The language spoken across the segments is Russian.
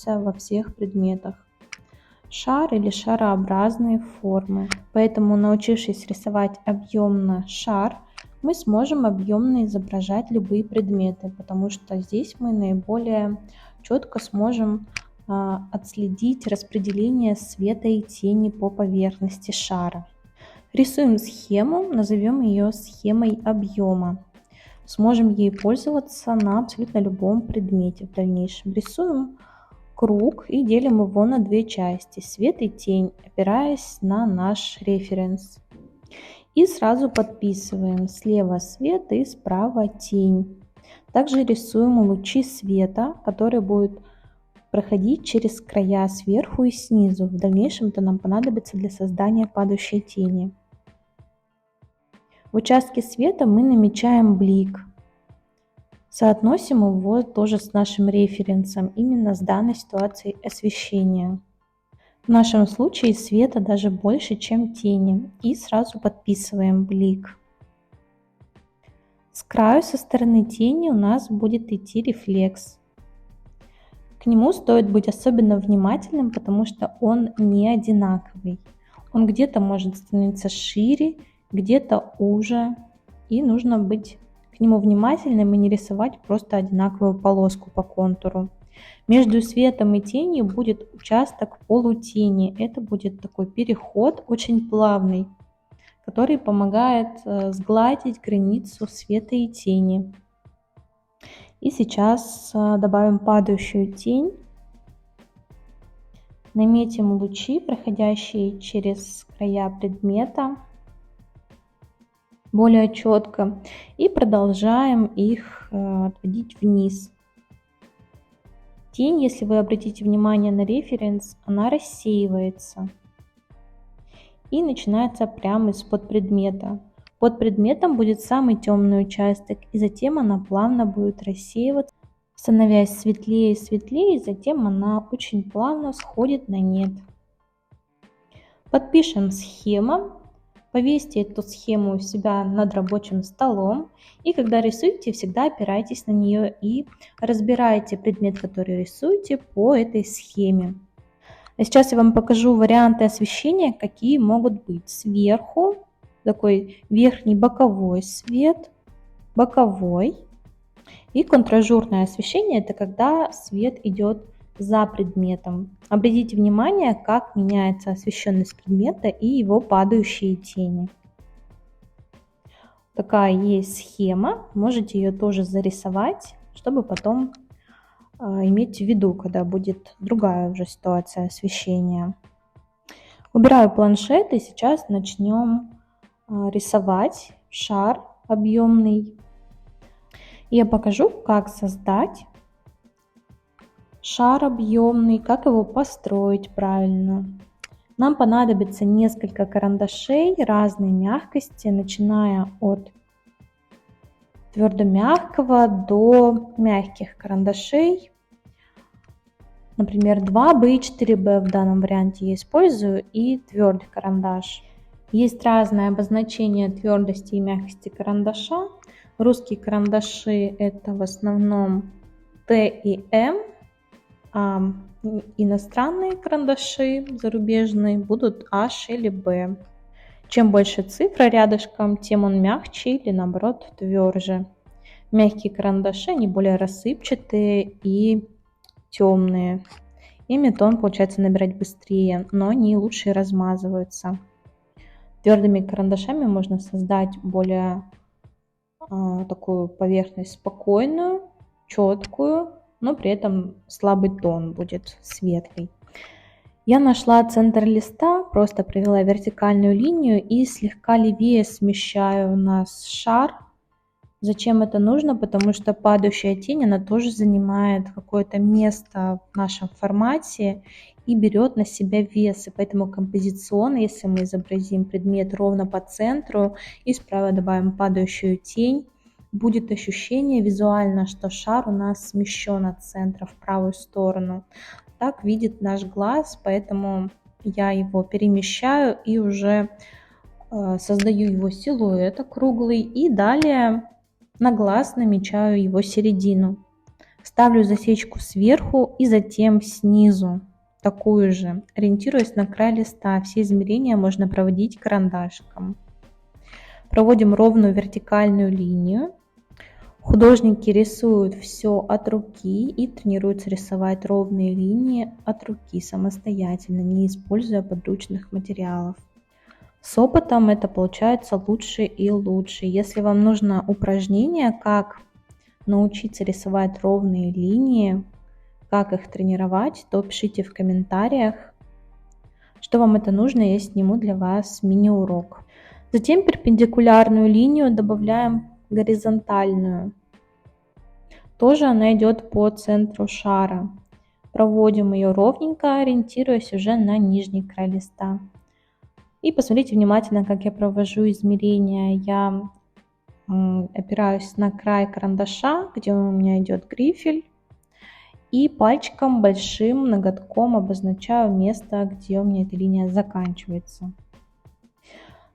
во всех предметах. Шар или шарообразные формы. Поэтому, научившись рисовать объемно шар, мы сможем объемно изображать любые предметы, потому что здесь мы наиболее четко сможем отследить распределение света и тени по поверхности шара. Рисуем схему, назовем ее схемой объема. Сможем ей пользоваться на абсолютно любом предмете в дальнейшем. Рисуем круг и делим его на две части, свет и тень, опираясь на наш референс. И сразу подписываем слева свет и справа тень. Также рисуем лучи света, которые будут проходить через края сверху и снизу. В дальнейшем это нам понадобится для создания падающей тени. В участке света мы намечаем блик. Соотносим его тоже с нашим референсом, именно с данной ситуацией освещения. В нашем случае света даже больше, чем тени. И сразу подписываем блик. С краю со стороны тени у нас будет идти рефлекс. К нему стоит быть особенно внимательным, потому что он не одинаковый. Он где-то может становиться шире, где-то уже. И нужно быть к нему внимательным и не рисовать просто одинаковую полоску по контуру. Между светом и тенью будет участок полутени. Это будет такой переход очень плавный, который помогает сгладить границу света и тени. И сейчас добавим падающую тень. Наметим лучи, проходящие через края предмета, более четко. И продолжаем их отводить вниз. Тень, если вы обратите внимание на референс, она рассеивается. И начинается прямо из-под предмета. Под предметом будет самый темный участок, и затем она плавно будет рассеиваться, становясь светлее и светлее, и затем она очень плавно сходит на нет. Подпишем схему, повесьте эту схему у себя над рабочим столом, и когда рисуете, всегда опирайтесь на нее и разбирайте предмет, который рисуете, по этой схеме. А сейчас я вам покажу варианты освещения, какие могут быть. Сверху такой верхний боковой свет, боковой. И контражурное освещение – это когда свет идет за предметом. Обратите внимание, как меняется освещенность предмета и его падающие тени. Такая есть схема, можете ее тоже зарисовать, чтобы потом иметь в виду, когда будет другая уже ситуация освещения. Убираю планшет и сейчас начнем рисовать шар объемный. Я покажу, как создать шар объемный, как его построить правильно. Нам понадобится несколько карандашей разной мягкости, начиная от твердо-мягкого до мягких карандашей. Например, 2B и 4B в данном варианте я использую, и твердый карандаш. Есть разное обозначение твердости и мягкости карандаша. Русские карандаши это в основном Т и М, а иностранные карандаши зарубежные будут H или B. Чем больше цифра рядышком, тем он мягче или наоборот тверже. Мягкие карандаши, они более рассыпчатые и темные. Ими тон получается набирать быстрее, но они лучше размазываются. Твердыми карандашами можно создать более такую поверхность спокойную, четкую, но при этом слабый тон будет светлый. Я нашла центр листа, просто провела вертикальную линию и слегка левее смещаю у нас шар. Зачем это нужно? Потому что падающая тень, она тоже занимает какое-то место в нашем формате и берет на себя вес. И поэтому композиционно, если мы изобразим предмет ровно по центру и справа добавим падающую тень, будет ощущение визуально, что шар у нас смещен от центра в правую сторону. Так видит наш глаз, поэтому я его перемещаю и уже создаю его силуэт круглый. И далее на глаз намечаю его середину. Ставлю засечку сверху и затем снизу, такую же, ориентируясь на край листа. Все измерения можно проводить карандашиком. Проводим ровную вертикальную линию. Художники рисуют все от руки и тренируются рисовать ровные линии от руки самостоятельно, не используя подручных материалов. С опытом это получается лучше и лучше. Если вам нужно упражнение, как научиться рисовать ровные линии, как их тренировать, то пишите в комментариях, что вам это нужно, я сниму для вас мини-урок. Затем перпендикулярную линию добавляем горизонтальную. Тоже она идет по центру шара. Проводим ее ровненько, ориентируясь уже на нижний край листа. И посмотрите внимательно, как я провожу измерения. Я опираюсь на край карандаша, где у меня идет грифель. И пальчиком большим ноготком обозначаю место, где у меня эта линия заканчивается.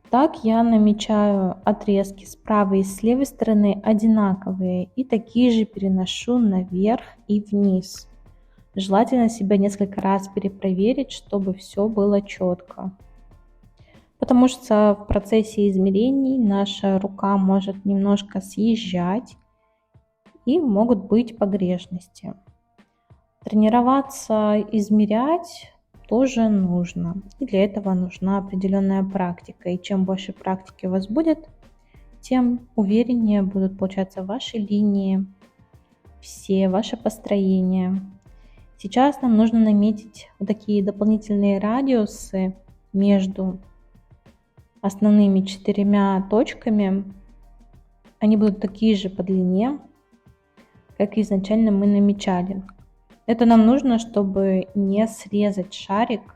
Так я намечаю отрезки с правой и с левой стороны одинаковые и такие же переношу наверх и вниз. Желательно себя несколько раз перепроверить, чтобы все было четко. Потому что в процессе измерений наша рука может немножко съезжать и могут быть погрешности. Тренироваться, измерять тоже нужно. И для этого нужна определенная практика. И чем больше практики у вас будет, тем увереннее будут получаться ваши линии, все ваши построения. Сейчас нам нужно наметить вот такие дополнительные радиусы между основными 4 точками. Они будут такие же по длине, как изначально мы намечали. Это нам нужно, чтобы не срезать шарик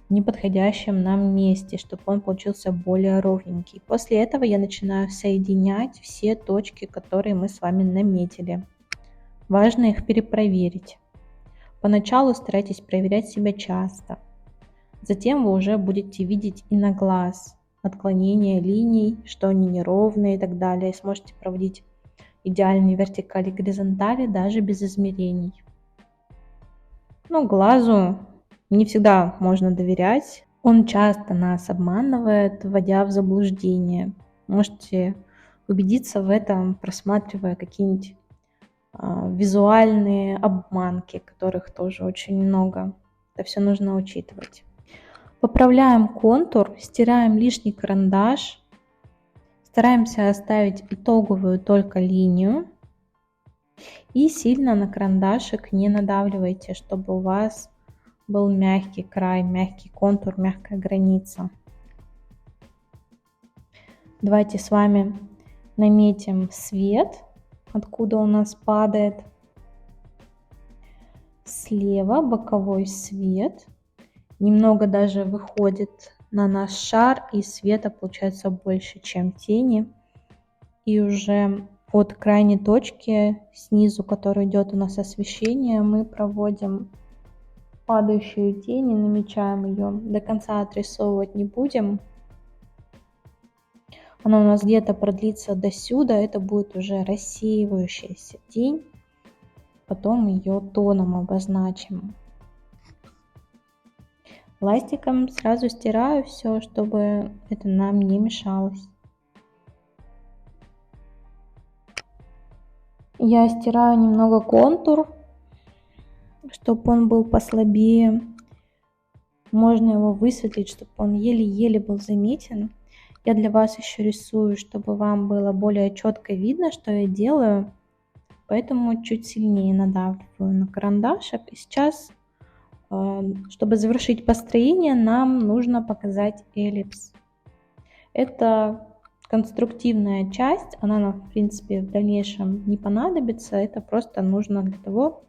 в неподходящем нам месте, чтобы он получился более ровненький. После этого я начинаю соединять все точки, которые мы с вами наметили. Важно их перепроверить. Поначалу старайтесь проверять себя часто. Затем вы уже будете видеть и на глаз отклонения линий, что они неровные и так далее. И сможете проводить идеальные вертикали и горизонтали даже без измерений. Но глазу не всегда можно доверять. Он часто нас обманывает, вводя в заблуждение. Можете убедиться в этом, просматривая какие-нибудь визуальные обманки, которых тоже очень много. Это все нужно учитывать. Поправляем контур, стираем лишний карандаш. Стараемся оставить итоговую только линию. И сильно на карандашик не надавливайте, чтобы у вас был мягкий край, мягкий контур, мягкая граница. Давайте с вами наметим свет, откуда у нас падает. Слева боковой свет. Немного даже выходит на наш шар, и света получается больше, чем тени. И уже от крайней точки, снизу, которая идет у нас освещение, мы проводим падающую тень и намечаем ее. До конца отрисовывать не будем. Она у нас где-то продлится до сюда, это будет уже рассеивающаяся тень. Потом ее тоном обозначим. Ластиком сразу стираю все, чтобы это нам не мешалось. Я стираю немного контур, чтобы он был послабее. Можно его высветлить, чтобы он еле-еле был заметен. Я для вас еще рисую, чтобы вам было более четко видно, что я делаю. Поэтому чуть сильнее надавливаю на карандашик. И сейчас, чтобы завершить построение, нам нужно показать эллипс. Это конструктивная часть, она нам, в принципе, в дальнейшем не понадобится. Это просто нужно для того,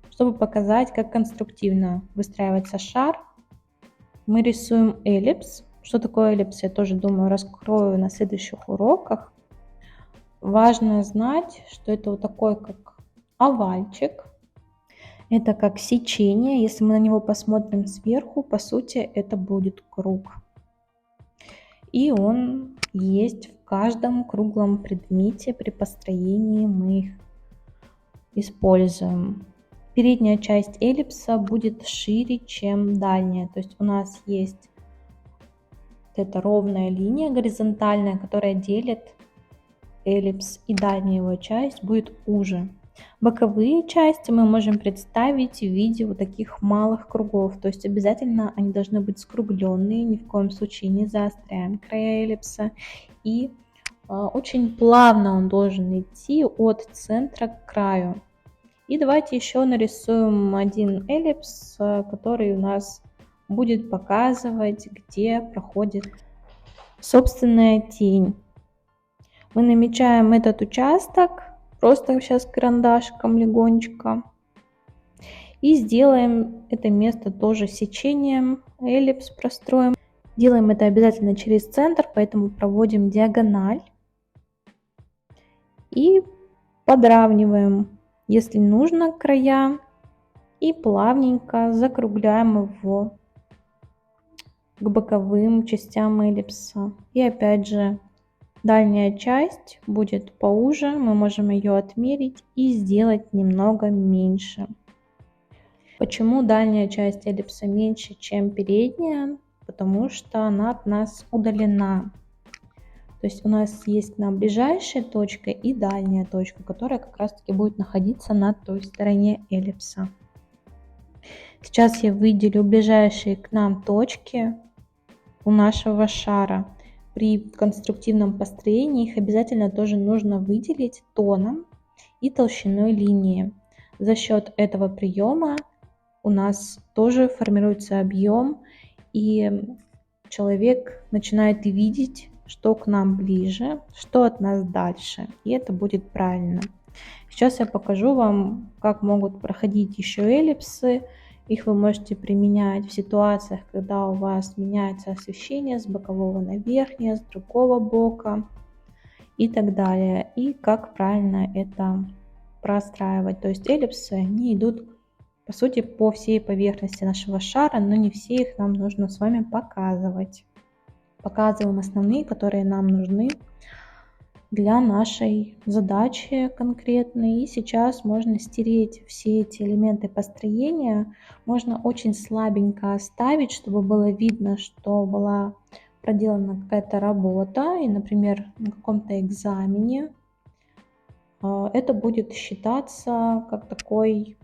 чтобы показать, как конструктивно выстраивается шар. Мы рисуем эллипс. Что такое эллипс, я тоже, думаю, раскрою на следующих уроках. Важно знать, что это вот такой как овальчик. Это как сечение. Если мы на него посмотрим сверху, по сути, это будет круг. И он есть в каждом круглом предмете. При построении мы их используем. Передняя часть эллипса будет шире, чем дальняя. То есть у нас есть вот эта ровная линия горизонтальная, которая делит эллипс, и дальняя его часть будет уже. Боковые части мы можем представить в виде вот таких малых кругов, то есть обязательно они должны быть скругленные, ни в коем случае не заостряем края эллипса, и очень плавно он должен идти от центра к краю. И давайте еще нарисуем один эллипс, который у нас будет показывать, где проходит собственная тень. Мы намечаем этот участок просто сейчас карандашиком легонечко. И сделаем это место тоже сечением, эллипс простроим. Делаем это обязательно через центр, поэтому проводим диагональ. И подравниваем, если нужно, края. И плавненько закругляем его к боковым частям эллипса. И опять же, дальняя часть будет поуже, мы можем ее отмерить и сделать немного меньше. Почему дальняя часть эллипса меньше, чем передняя? Потому что она от нас удалена. То есть у нас есть ближайшая точка и дальняя точка, которая как раз таки будет находиться на той стороне эллипса. Сейчас я выделю ближайшие к нам точки у нашего шара. При конструктивном построении их обязательно тоже нужно выделить тоном и толщиной линии. За счет этого приема у нас тоже формируется объем, и человек начинает видеть, что к нам ближе, что от нас дальше, и это будет правильно. Сейчас я покажу вам, как могут проходить еще эллипсы. Их вы можете применять в ситуациях, когда у вас меняется освещение с бокового на верхнее, с другого бока и так далее. И как правильно это простраивать. То есть эллипсы, они идут по сути по всей поверхности нашего шара, но не все их нам нужно с вами показывать. Показываем основные, которые нам нужны для нашей задачи конкретной. И сейчас можно стереть все эти элементы построения. Можно очень слабенько оставить, чтобы было видно, что была проделана какая-то работа. И, например, на каком-то экзамене это будет считаться как такой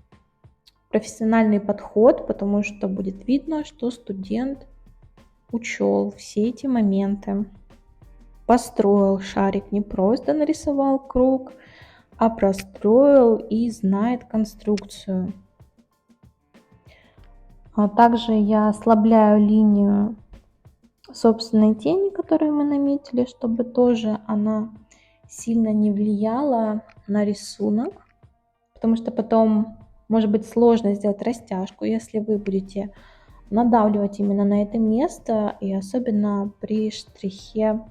профессиональный подход, потому что будет видно, что студент учел все эти моменты. Построил шарик, не просто нарисовал круг, а простроил и знает конструкцию. А также я ослабляю линию собственной тени, которую мы наметили, чтобы тоже она сильно не влияла на рисунок, потому что потом может быть сложно сделать растяжку, если вы будете надавливать именно на это место, и особенно при штрихе,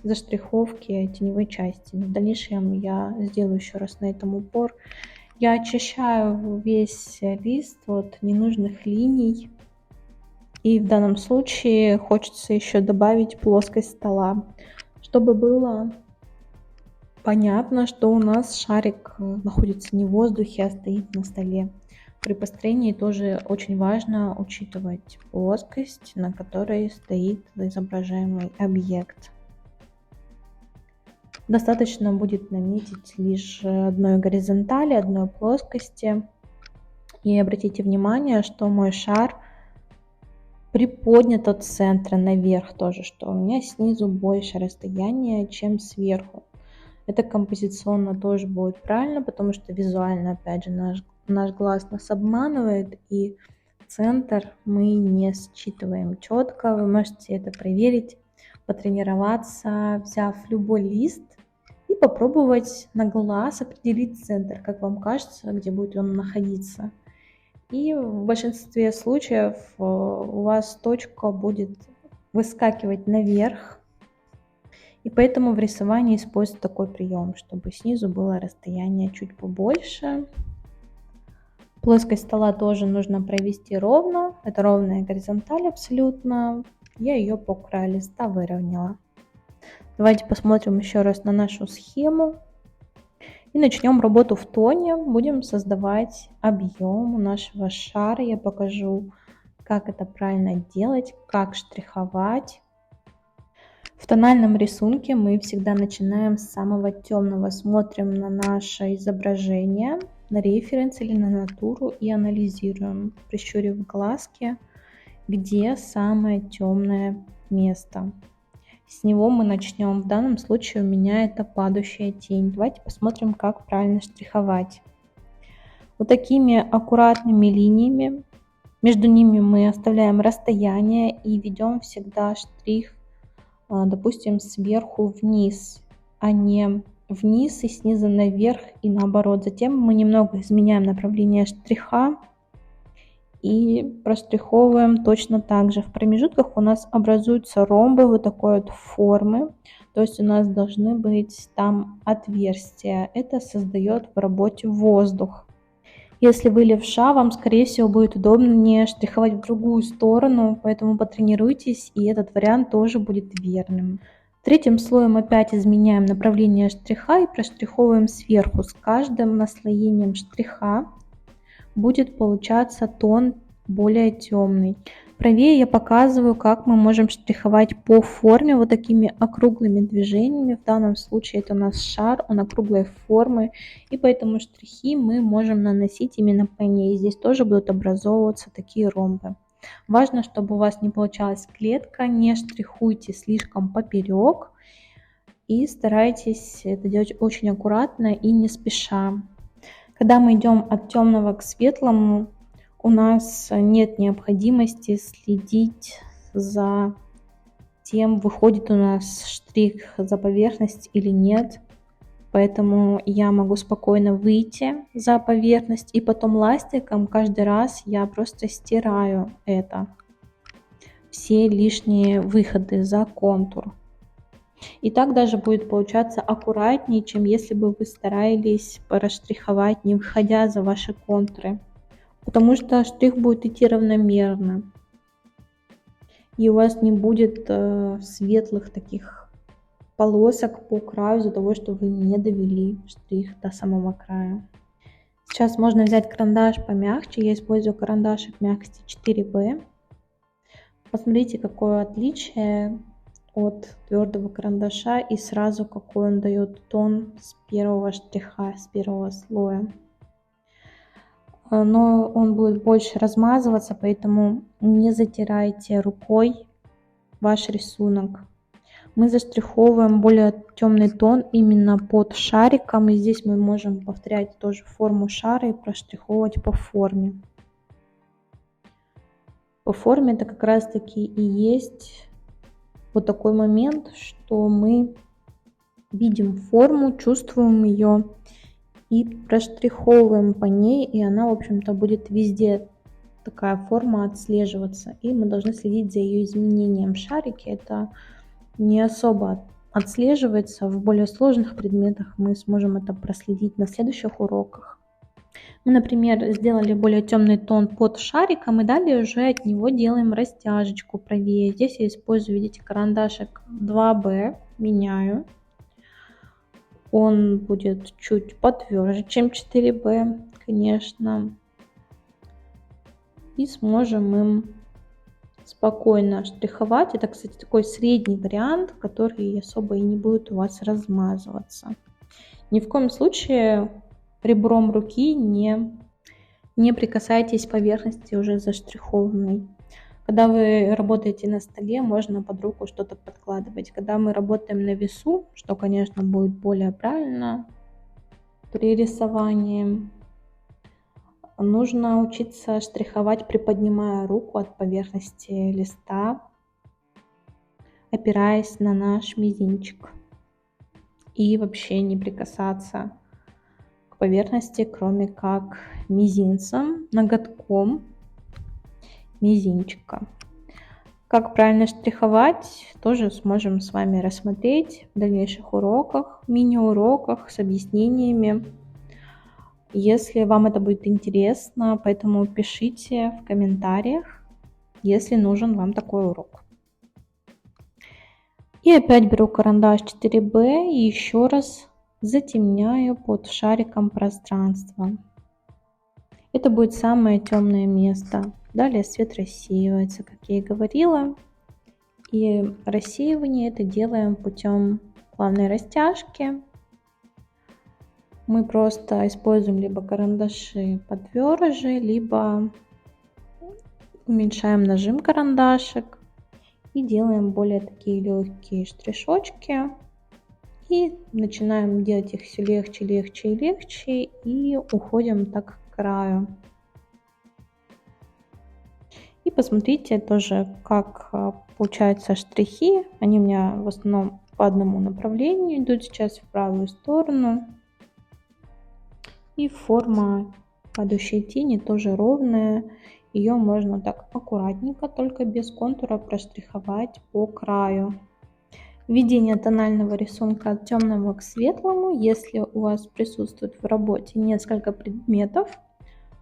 заштриховке теневой части. В дальнейшем я сделаю еще раз на этом упор. Я очищаю весь лист от ненужных линий. И в данном случае хочется еще добавить плоскость стола, чтобы было понятно, что у нас шарик находится не в воздухе, а стоит на столе. При построении тоже очень важно учитывать плоскость, на которой стоит изображаемый объект. Достаточно будет наметить лишь одной горизонтали, одной плоскости. И обратите внимание, что мой шар приподнят от центра наверх тоже, что у меня снизу больше расстояние, чем сверху. Это композиционно тоже будет правильно, потому что визуально, опять же, наш глаз нас обманывает, и центр мы не считываем четко. Вы можете это проверить, потренироваться, взяв любой лист и попробовать на глаз определить центр, как вам кажется, где будет он находиться. И в большинстве случаев у вас точка будет выскакивать наверх. И поэтому в рисовании используется такой прием, чтобы снизу было расстояние чуть побольше. Плоскость стола тоже нужно провести ровно. Это ровная горизонталь абсолютно. Я ее по краю листа выровняла. Давайте посмотрим еще раз на нашу схему. И начнем работу в тоне. Будем создавать объем у нашего шара. Я покажу, как это правильно делать, как штриховать. В тональном рисунке мы всегда начинаем с самого темного. Смотрим на наше изображение, на референс или на натуру и анализируем, прищурив глазки, где самое темное место. С него мы начнем. В данном случае у меня это падающая тень. Давайте посмотрим, как правильно штриховать. Вот такими аккуратными линиями. Между ними мы оставляем расстояние и ведем всегда штрих, допустим, сверху вниз, а не вниз и снизу наверх и наоборот. Затем мы немного изменяем направление штриха и проштриховываем точно так же. В промежутках у нас образуются ромбы вот такой вот формы, то есть у нас должны быть там отверстия. Это создает в работе воздух. Если вы левша, вам, скорее всего, будет удобнее штриховать в другую сторону, поэтому потренируйтесь, и этот вариант тоже будет верным. Третьим слоем опять изменяем направление штриха и проштриховываем сверху. С каждым наслоением штриха будет получаться тон более темный. Правее я показываю, как мы можем штриховать по форме вот такими округлыми движениями. В данном случае это у нас шар, он округлой формы, и поэтому штрихи мы можем наносить именно по ней. Здесь тоже будут образовываться такие ромбы. Важно, чтобы у вас не получалась клетка, не штрихуйте слишком поперек и старайтесь это делать очень аккуратно и не спеша. Когда мы идем от темного к светлому, у нас нет необходимости следить за тем, выходит у нас штрих за поверхность или нет. Поэтому я могу спокойно выйти за поверхность и потом ластиком каждый раз я просто стираю это. Все лишние выходы за контур. И так даже будет получаться аккуратнее, чем если бы вы старались проштриховать, не выходя за ваши контуры. Потому что штрих будет идти равномерно. И у вас не будет светлых таких полосок по краю из-за того, что вы не довели штрих до самого края. Сейчас можно взять карандаш помягче. Я использую карандашик мягкости 4B. Посмотрите, какое отличие от твердого карандаша и сразу какой он дает тон с первого штриха, с первого слоя. Но он будет больше размазываться, поэтому не затирайте рукой ваш рисунок. Мы заштриховываем более темный тон именно под шариком, и здесь мы можем повторять тоже форму шара и проштриховывать по форме. По форме это как раз таки и есть вот такой момент, что мы видим форму, чувствуем ее и проштриховываем по ней, и она, в общем-то, будет везде такая форма отслеживаться, и мы должны следить за ее изменением. В шарике это не особо отслеживается, в более сложных предметах мы сможем это проследить на следующих уроках. Мы, например, сделали более темный тон под шариком, и далее уже от него делаем растяжечку правее. Здесь я использую, видите, карандашик 2B, меняю. Он будет чуть потверже, чем 4B, конечно. И сможем им спокойно штриховать. Это, кстати, такой средний вариант, который особо и не будет у вас размазываться. Ни в коем случае ребром руки не прикасайтесь к поверхности уже заштрихованной. Когда вы работаете на столе, можно под руку что-то подкладывать. Когда мы работаем на весу, что, конечно, будет более правильно при рисовании, нужно учиться штриховать, приподнимая руку от поверхности листа, опираясь на наш мизинчик. И вообще не прикасаться к поверхности, кроме как мизинцем, ноготком мизинчика. Как правильно штриховать, тоже сможем с вами рассмотреть в дальнейших уроках, мини-уроках с объяснениями, если вам это будет интересно. Поэтому пишите в комментариях, если нужен вам такой урок. И опять беру карандаш 4B и еще раз затемняю под шариком пространства. Это будет самое темное место. Далее свет рассеивается, как я и говорила. И рассеивание это делаем путем плавной растяжки. Мы просто используем либо карандаши потверже, либо уменьшаем нажим карандашек и делаем более такие легкие штришочки. И начинаем делать их все легче, легче и легче. И уходим так к краю. И посмотрите тоже, как получаются штрихи. Они у меня в основном по одному направлению идут сейчас в правую сторону. И форма падающей тени тоже ровная. Ее можно так аккуратненько, только без контура проштриховать по краю. Введение тонального рисунка от темного к светлому. Если у вас присутствует в работе несколько предметов,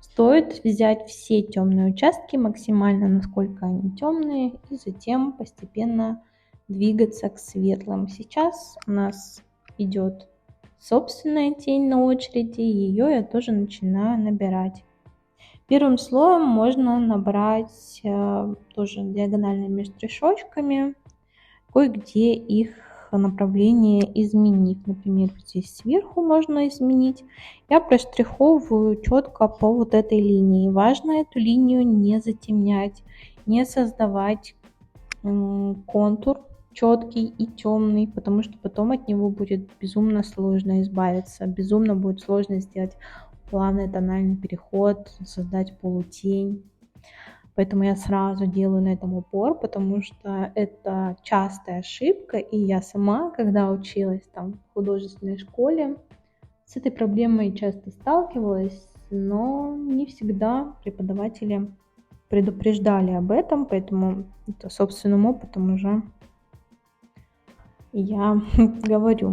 стоит взять все темные участки максимально, насколько они темные, и затем постепенно двигаться к светлым. Сейчас у нас идет собственная тень на очереди, ее я тоже начинаю набирать. Первым слоем можно набрать тоже диагональными штришочками, кое-где их направление изменив. Например, здесь сверху можно изменить. Я проштриховываю четко по вот этой линии. Важно эту линию не затемнять, не создавать контур четкий и темный, потому что потом от него будет безумно сложно избавиться. Безумно будет сложно сделать плавный тональный переход, создать полутень. Поэтому я сразу делаю на этом упор, потому что это частая ошибка. И я сама, когда училась там в художественной школе, с этой проблемой часто сталкивалась, но не всегда преподаватели предупреждали об этом, поэтому это собственным опытом уже я говорю.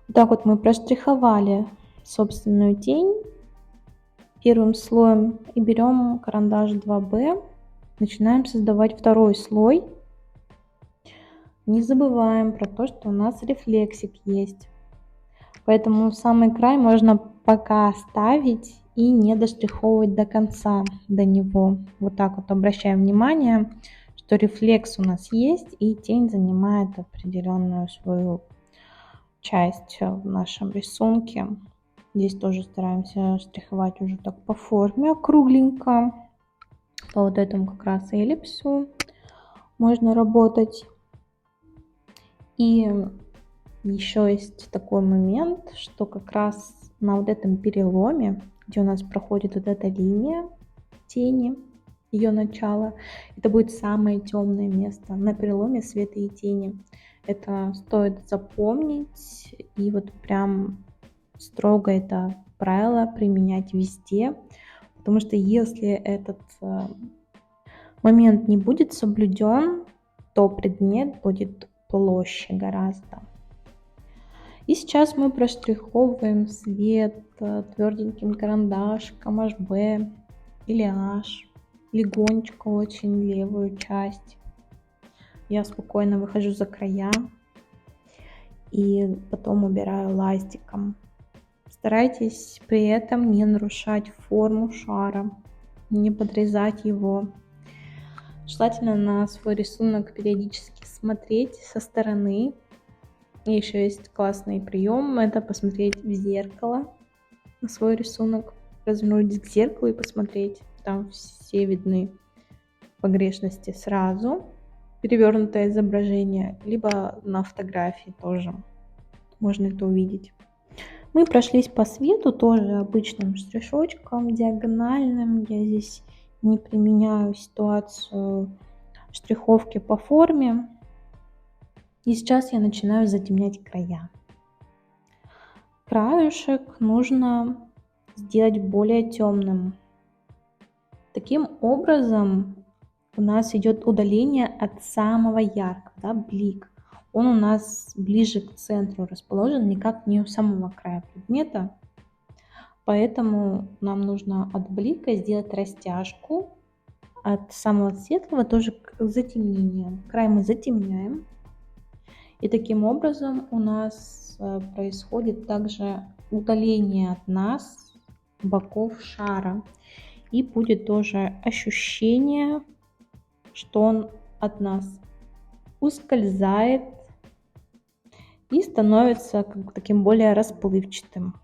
Вот так вот мы проштриховали собственную тень первым слоем и берем карандаш 2B, начинаем создавать второй слой. Не забываем про то, что у нас рефлексик есть. Поэтому самый край можно пока оставить и не доштриховывать до конца до него. Вот так вот обращаем внимание, что рефлекс у нас есть и тень занимает определенную свою часть в нашем рисунке. Здесь тоже стараемся штриховать уже так по форме кругленько. По вот этому как раз эллипсу можно работать. И еще есть такой момент, что как раз на вот этом переломе, где у нас проходит вот эта линия тени, ее начало, это будет самое темное место на переломе света и тени. Это стоит запомнить и вот прям строго это правило применять везде, потому что если этот момент не будет соблюден, то предмет будет площе гораздо. И сейчас мы проштриховываем свет тверденьким карандашиком HB или H, легонечко очень левую часть. Я спокойно выхожу за края и потом убираю ластиком. Старайтесь при этом не нарушать форму шара, не подрезать его. Желательно на свой рисунок периодически смотреть со стороны. И еще есть классный прием, это посмотреть в зеркало на свой рисунок, развернуть к зеркалу и посмотреть. Там все видны погрешности сразу. Перевернутое изображение, либо на фотографии тоже можно это увидеть. Мы прошлись по свету тоже обычным штришочком, диагональным. Я здесь не применяю ситуацию штриховки по форме. И сейчас я начинаю затемнять края. Краюшек нужно сделать более темным. Таким образом у нас идет удаление от самого яркого, да, блик. Он у нас ближе к центру расположен, никак не у самого края предмета. Поэтому нам нужно от блика сделать растяжку от самого светлого тоже к затемнению. Край мы затемняем. И таким образом у нас происходит также удаление от нас боков шара. И будет тоже ощущение, что он от нас ускользает и становится как бы таким более расплывчатым.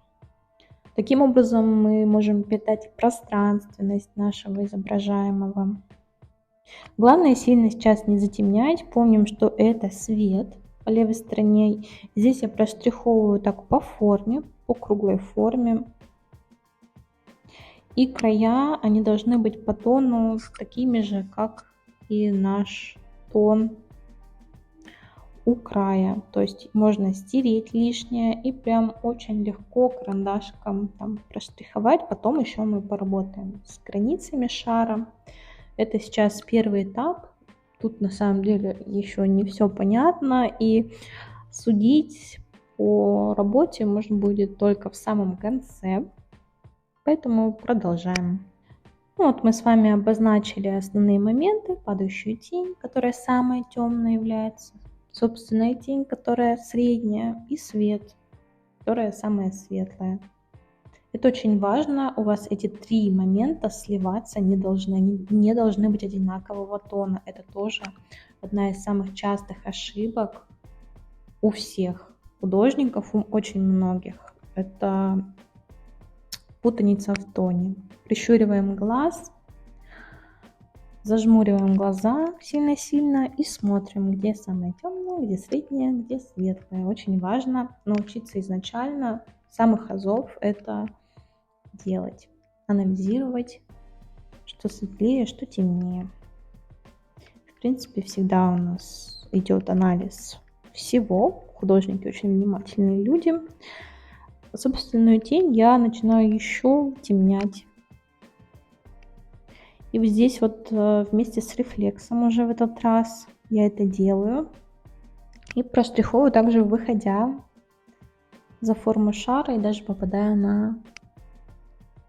Таким образом мы можем передать пространственность нашего изображаемого. Главное сильно сейчас не затемнять. Помним, что это свет по левой стороне. Здесь я проштриховываю так по форме, по круглой форме. И края, они должны быть по тону такими же, как и наш тон у края. То есть можно стереть лишнее и прям очень легко карандашиком там проштриховать. Потом еще мы поработаем с границами шара. Это сейчас первый этап. Тут на самом деле еще не все понятно. И судить по работе можно будет только в самом конце. Поэтому продолжаем. Ну, вот мы с вами обозначили основные моменты. Падающую тень, которая самая темная является. Собственная тень, которая средняя. И свет, которая самая светлая. Это очень важно. У вас эти три момента сливаться не должны. Они не должны быть одинакового тона. Это тоже одна из самых частых ошибок у всех художников, у очень многих. Это путаница в тоне. Прищуриваем глаз, зажмуриваем глаза сильно-сильно и смотрим, где самое темное, где среднее, где светлое. Очень важно научиться изначально с самых азов это делать, анализировать, что светлее, что темнее. В принципе, всегда у нас идет анализ всего. Художники очень внимательные люди. Собственную тень я начинаю еще темнять. И вот здесь вот вместе с рефлексом уже в этот раз я это делаю. И проштриховываю также, выходя за форму шара и даже попадая на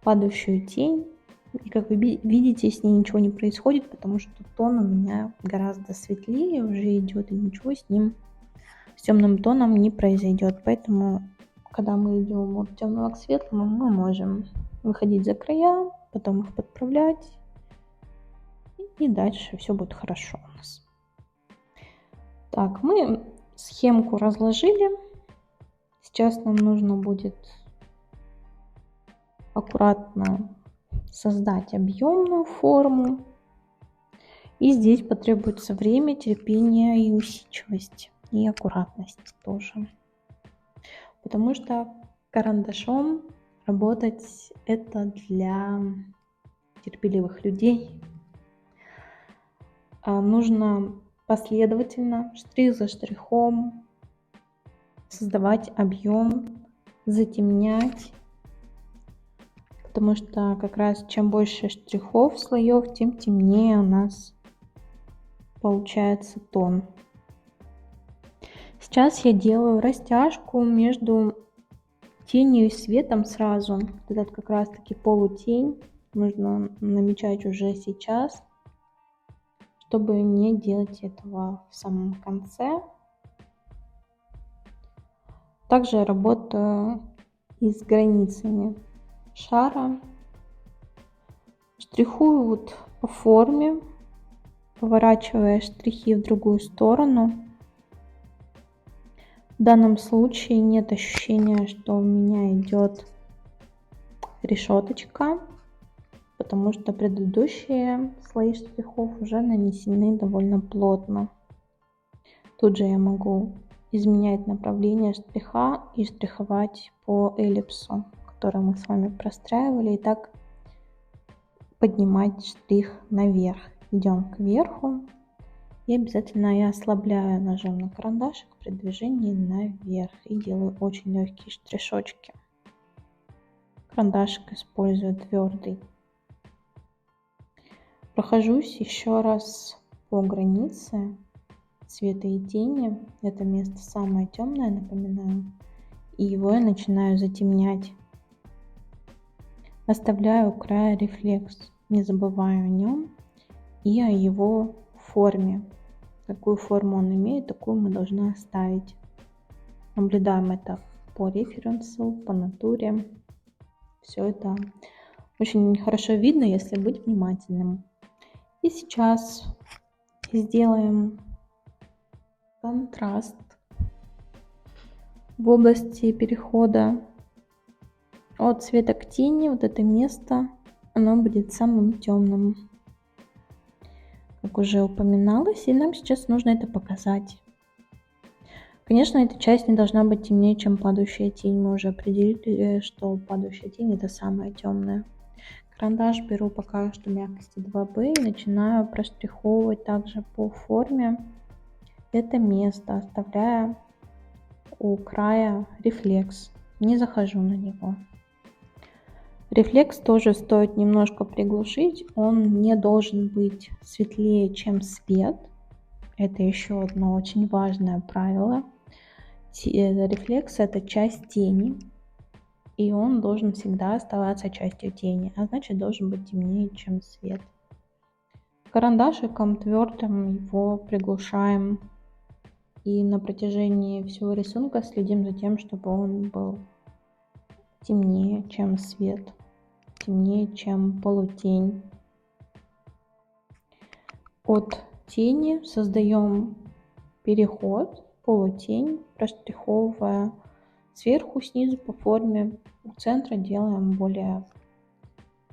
падающую тень. И как вы видите, с ней ничего не происходит, потому что тон у меня гораздо светлее уже идет, и ничего с ним, с темным тоном не произойдет. Поэтому, когда мы идем от темного к светлому, мы можем выходить за края, потом их подправлять, и дальше все будет хорошо у нас. Так, мы схемку разложили. Сейчас нам нужно будет аккуратно создать объемную форму. И здесь потребуется время, терпение и усидчивость, и аккуратность тоже. Потому что карандашом работать это для терпеливых людей. Нужно последовательно, штрих за штрихом создавать объем, затемнять. Потому что как раз чем больше штрихов, слоев, тем темнее у нас получается тон. Сейчас я делаю растяжку между тенью и светом сразу. Этот как раз таки полутень нужно намечать уже сейчас, чтобы не делать этого в самом конце. Также я работаю и с границами шара. Штрихую вот по форме, поворачивая штрихи в другую сторону. В данном случае нет ощущения, что у меня идет решеточка, потому что предыдущие слои штрихов уже нанесены довольно плотно. Тут же я могу изменять направление штриха и штриховать по эллипсу, который мы с вами простраивали, и так поднимать штрих наверх. Идем кверху и обязательно я ослабляю нажим на карандашик при движении наверх и делаю очень легкие штришочки. Карандашик использую твердый. Прохожусь еще раз по границе света и тени. Это место самое темное, напоминаю. И его я начинаю затемнять. Оставляю у края рефлекс. Не забываю о нем и о его форме. Какую форму он имеет, такую мы должны оставить. наблюдаем это по референсу, по натуре. Все это очень хорошо видно, если быть внимательным. И сейчас сделаем контраст в области перехода от цвета к тени. Вот это место, оно будет самым темным, как уже упоминалось, и нам сейчас нужно это показать. Конечно, эта часть не должна быть темнее, чем падающая тень. Мы уже определили, что падающая тень это самая темная. Карандаш беру пока что мягкости 2B и начинаю проштриховывать также по форме это место, оставляя у края рефлекс. Не захожу на него. Рефлекс тоже стоит немножко приглушить. Он не должен быть светлее, чем свет. Это еще одно очень важное правило. Рефлекс — это часть тени, и он должен всегда оставаться частью тени, а значит должен быть темнее, чем свет. Карандашиком твердым его приглушаем, и на протяжении всего рисунка следим за тем, чтобы он был темнее, чем свет, темнее, чем полутень. От тени создаем переход, полутень, проштриховывая сверху, снизу по форме. У центра делаем более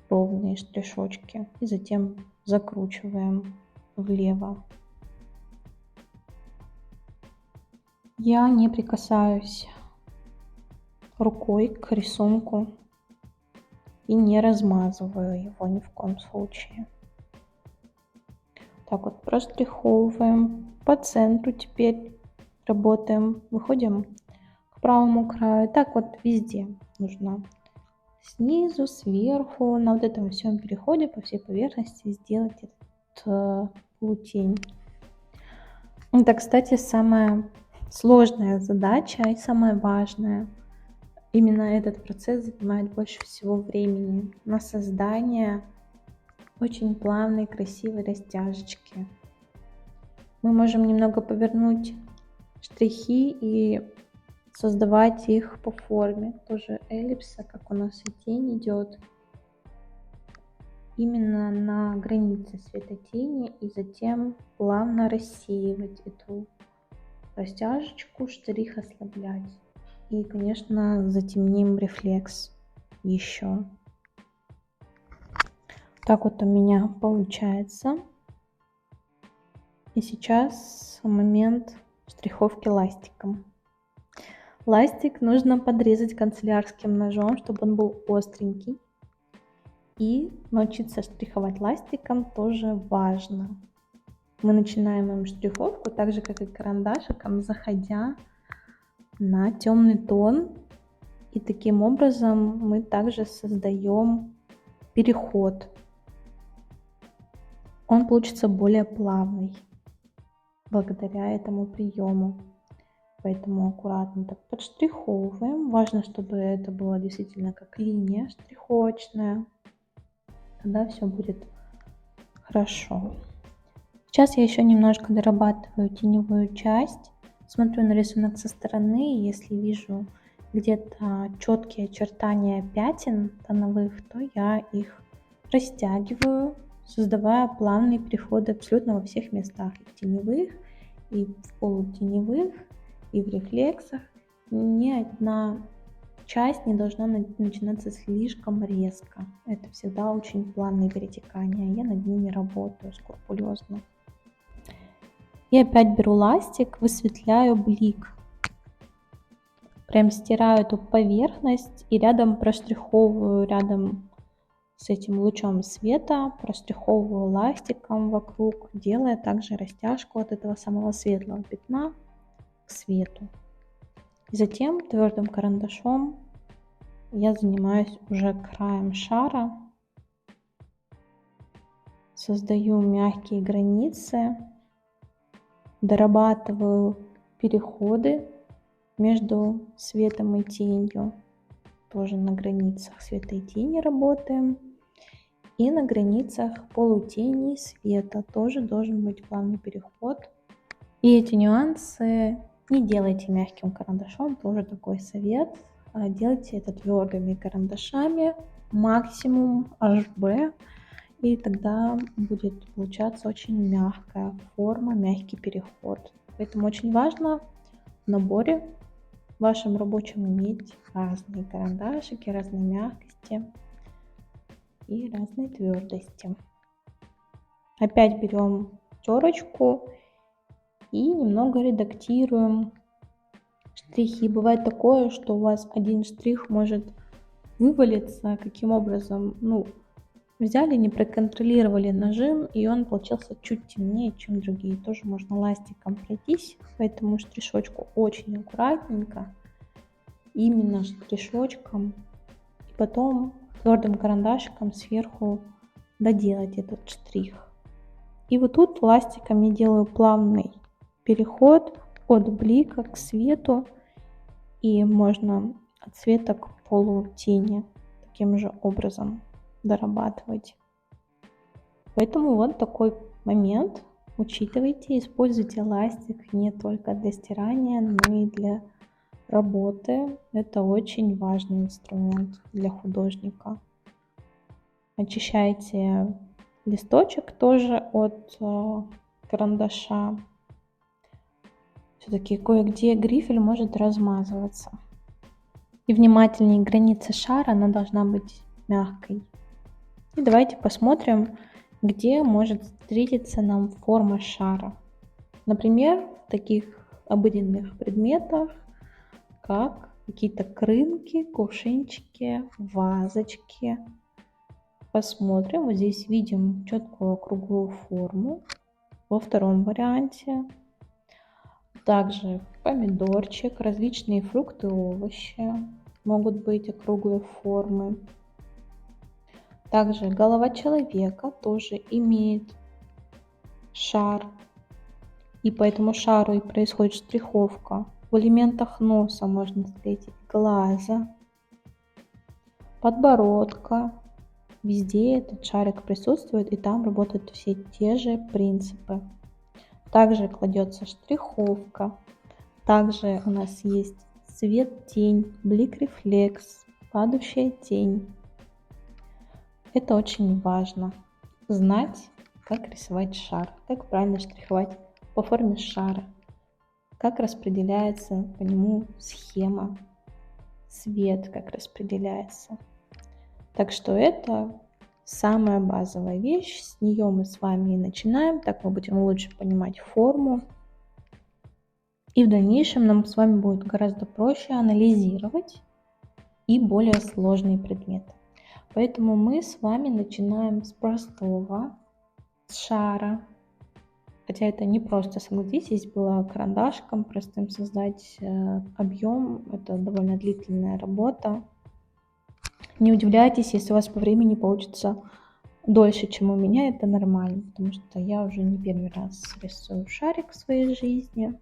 ровные штришочки и затем закручиваем влево. Я не прикасаюсь рукой к рисунку и не размазываю его ни в коем случае. Так вот проштриховываем по центру, теперь работаем, выходим к правому краю. Так вот везде нужно снизу, сверху, на вот этом всем переходе по всей поверхности сделать этот полутень. Это, кстати, самая сложная задача и самая важная. Именно этот процесс занимает больше всего времени на создание очень плавной, красивой растяжечки. Мы можем немного повернуть штрихи и создавать их по форме тоже эллипса, как у нас и тень идет, именно на границе света-тени, и затем плавно рассеивать эту растяжечку, штрих ослаблять. И, конечно, затемним рефлекс еще. Так вот у меня получается. И сейчас момент штриховки ластиком. Ластик нужно подрезать канцелярским ножом, чтобы он был остренький. И научиться штриховать ластиком тоже важно. Мы начинаем им штриховку так же, как и карандашиком, заходя на темный тон. И таким образом мы также создаем переход. Он получится более плавный благодаря этому приему. Поэтому аккуратно так подштриховываем. Важно, чтобы это было действительно как линия штриховочная. Тогда все будет хорошо. Сейчас я еще немножко дорабатываю теневую часть. Смотрю на рисунок со стороны. Если вижу где-то четкие очертания пятен тоновых, то я их растягиваю, создавая плавные переходы абсолютно во всех местах. И в теневых, и в полутеневых, и в рефлексах. Ни одна часть не должна начинаться слишком резко. Это всегда очень плавные перетекания. Я над ними работаю скрупулезно. И опять беру ластик, высветляю блик. Прям стираю эту поверхность и рядом проштриховываю, рядом с этим лучом света, проштриховываю ластиком вокруг, делая также растяжку от этого самого светлого пятна к свету. И затем твердым карандашом я занимаюсь уже краем шара, создаю мягкие границы, дорабатываю переходы между светом и тенью. Тоже на границах света и тени работаем. И на границах полутени и света тоже должен быть плавный переход. И эти нюансы Не делайте мягким карандашом, тоже такой совет. Делайте это твердыми карандашами, максимум HB, и тогда будет получаться очень мягкая форма, мягкий переход. Поэтому очень важно в наборе вашем рабочем иметь разные карандашики, разной мягкости и разной твердости. Опять берем терочку и немного редактируем штрихи. Бывает такое, что у вас один штрих может вывалиться. Каким образом? Взяли, не проконтролировали нажим, и он получился чуть темнее, чем другие. Тоже можно ластиком пройтись, поэтому штришочку очень аккуратненько, именно штришочком, и потом твердым карандашиком сверху доделать этот штрих. И вот тут ластиком я делаю плавный переход от блика к свету, и можно от света к полутени таким же образом дорабатывать. Поэтому вот такой момент. Учитывайте, используйте ластик не только для стирания, но и для работы. Это очень важный инструмент для художника. Очищайте листочек тоже от карандаша. Все-таки кое-где грифель может размазываться. И внимательнее, граница шара, она должна быть мягкой. И давайте посмотрим, где может встретиться нам форма шара. Например, в таких обыденных предметах, как какие-то крынки, кувшинчики, вазочки. Посмотрим, вот здесь видим четкую круглую форму. Во втором варианте также помидорчик, различные фрукты, овощи могут быть округлой формы. Также голова человека тоже имеет шар, и по этому шару и происходит штриховка. В элементах носа можно встретить глаза, подбородка. Везде этот шарик присутствует, и там работают все те же принципы. Также кладется штриховка. Также у нас есть свет-тень, блик-рефлекс, падающая тень. Это очень важно. Знать, как рисовать шар, как правильно штриховать по форме шара, как распределяется по нему схема, свет как распределяется. Так что это самая базовая вещь, с нее мы с вами и начинаем, так мы будем лучше понимать форму. И в дальнейшем нам с вами будет гораздо проще анализировать и более сложные предметы. Поэтому мы с вами начинаем с простого, с шара. Хотя это не просто, согласитесь, было карандашком простым создать объем. Это довольно длительная работа. Не удивляйтесь, если у вас по времени получится дольше, чем у меня, это нормально, потому что я уже не первый раз рисую шарик в своей жизни.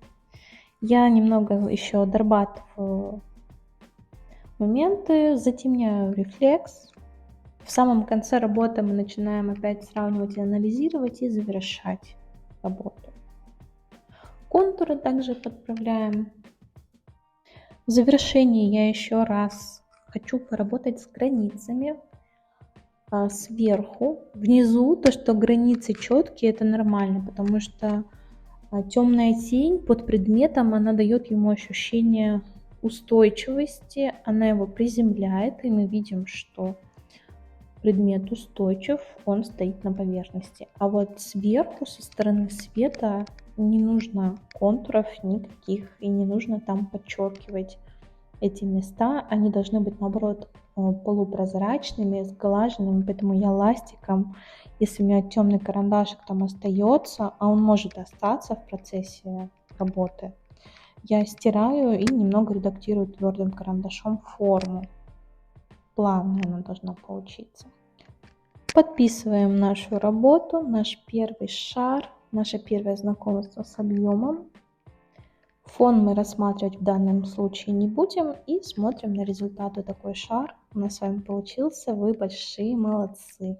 Я немного еще дорабатываю моменты, затемняю рефлекс. В самом конце работы мы начинаем опять сравнивать и анализировать и завершать работу. Контуры также подправляем. В завершении я еще раз хочу поработать с границами. Сверху, внизу, то, что границы четкие, это нормально, потому что темная тень под предметом, она дает ему ощущение устойчивости, она его приземляет, и мы видим, что предмет устойчив, он стоит на поверхности. А вот сверху, со стороны света, не нужно контуров никаких, и не нужно там подчеркивать эти места. Они должны быть, наоборот, полупрозрачными, сглаженными, поэтому я ластиком, если у меня темный карандашик там остается, а он может остаться в процессе работы, я стираю и немного редактирую твердым карандашом форму. Плавная она должна получиться. Подписываем нашу работу, наш первый шар, наше первое знакомство с объемом. Фон мы рассматривать в данном случае не будем и смотрим на результат. Вот такой шар у нас с вами получился. Вы большие молодцы.